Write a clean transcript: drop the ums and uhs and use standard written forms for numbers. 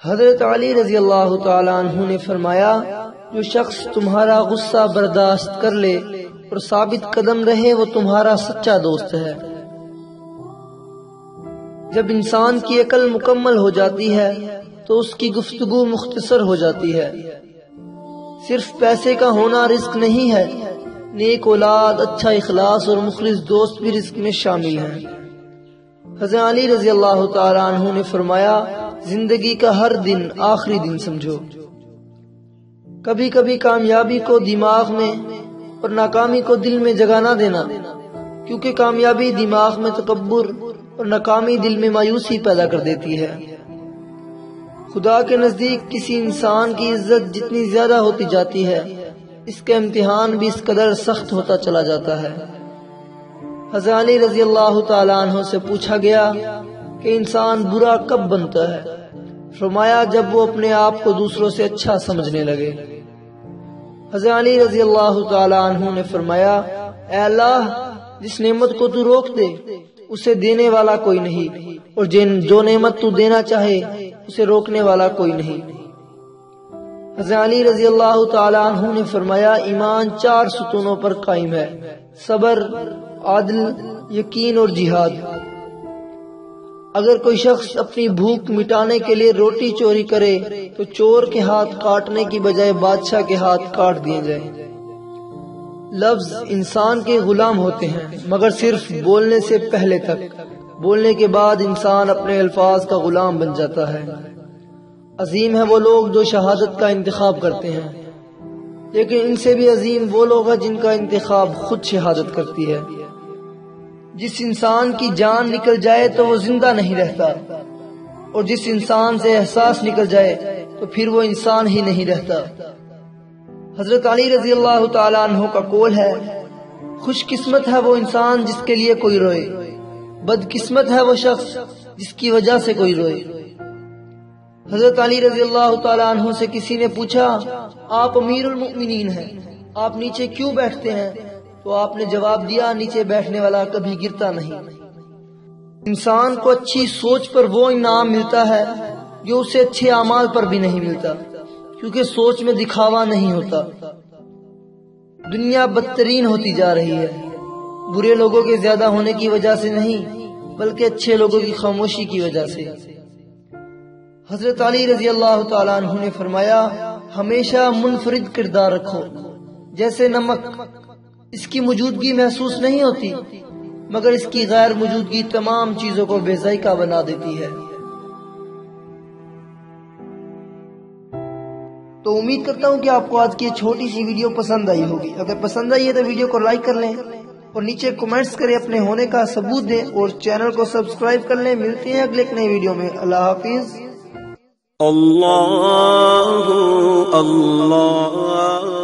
حضرت علی رضی اللہ تعالیٰ عنہ نے فرمایا، جو شخص تمہارا غصہ برداشت کر لے اور ثابت قدم رہے وہ تمہارا سچا دوست ہے۔ جب انسان کی عقل مکمل ہو جاتی ہے تو اس کی گفتگو مختصر ہو جاتی ہے۔ صرف پیسے کا ہونا رزق نہیں ہے، نیک اولاد، اچھا اخلاص اور مخلص دوست بھی رزق میں شامل ہیں۔ حضرت علی رضی اللہ تعالیٰ عنہ نے فرمایا، زندگی کا ہر دن آخری دن سمجھو۔ کبھی کبھی کامیابی کو دماغ میں اور ناکامی کو دل میں جگہ نہ دینا، کیونکہ کامیابی دماغ میں تکبر اور ناکامی دل میں مایوسی پیدا کر دیتی ہے۔ خدا کے نزدیک کسی انسان کی عزت جتنی زیادہ ہوتی جاتی ہے، اس کا امتحان بھی اس قدر سخت ہوتا چلا جاتا ہے۔ حضرت علی رضی اللہ تعالیٰ عنہ سے پوچھا گیا کہ انسان برا کب بنتا ہے؟ فرمایا، جب وہ اپنے آپ کو دوسروں سے اچھا سمجھنے لگے۔ حضرت علی رضی اللہ تعالیٰ عنہ نے فرمایا، اے اللہ، جس نعمت کو تو روک دے اسے دینے والا کوئی نہیں، اور جو نعمت تو دینا چاہے اسے روکنے والا کوئی نہیں۔ حضرت علی رضی اللہ تعالیٰ عنہ نے فرمایا، ایمان 4 ستونوں پر قائم ہے: صبر، عدل، یقین اور جہاد۔ اگر کوئی شخص اپنی بھوک مٹانے کے لیے روٹی چوری کرے تو چور کے ہاتھ کاٹنے کی بجائے بادشاہ کے ہاتھ کاٹ دیے جائیں۔ لفظ انسان کے غلام ہوتے ہیں مگر صرف بولنے سے پہلے تک، بولنے کے بعد انسان اپنے الفاظ کا غلام بن جاتا ہے۔ عظیم ہیں وہ لوگ جو شہادت کا انتخاب کرتے ہیں، لیکن ان سے بھی عظیم وہ لوگ ہیں جن کا انتخاب خود شہادت کرتی ہے۔ جس انسان کی جان نکل جائے تو وہ زندہ نہیں رہتا، اور جس انسان سے احساس نکل جائے تو پھر وہ انسان ہی نہیں رہتا۔ حضرت علی رضی اللہ تعالیٰ عنہ کا قول ہے، خوش قسمت ہے وہ انسان جس کے لیے کوئی روئے، بد قسمت ہے وہ شخص جس کی وجہ سے کوئی روئے۔ حضرت علی رضی اللہ تعالیٰ عنہ سے کسی نے پوچھا، آپ امیر المؤمنین ہیں، آپ نیچے کیوں بیٹھتے ہیں؟ تو آپ نے جواب دیا، نیچے بیٹھنے والا کبھی گرتا نہیں۔ انسان کو اچھی سوچ پر وہ انعام ملتا ہے جو اسے اچھے اعمال پر بھی نہیں ملتا، کیونکہ سوچ میں دکھاوا نہیں ہوتا۔ دنیا بدترین ہوتی جا رہی ہے، برے لوگوں کے زیادہ ہونے کی وجہ سے نہیں بلکہ اچھے لوگوں کی خاموشی کی وجہ سے۔ حضرت علی رضی اللہ تعالیٰ عنہ نے فرمایا، ہمیشہ منفرد کردار رکھو، جیسے نمک، اس کی موجودگی محسوس نہیں ہوتی مگر اس کی غیر موجودگی تمام چیزوں کو بے ذائقہ بنا دیتی ہے۔ تو امید کرتا ہوں کہ آپ کو آج کی چھوٹی سی ویڈیو پسند آئی ہوگی۔ اگر پسند آئی ہے تو ویڈیو کو لائک کر لیں اور نیچے کمنٹس کریں، اپنے ہونے کا ثبوت دیں اور چینل کو سبسکرائب کر لیں۔ ملتے ہیں اگلے ایک نئی ویڈیو میں۔ اللہ حافظ۔ اللہ اللہ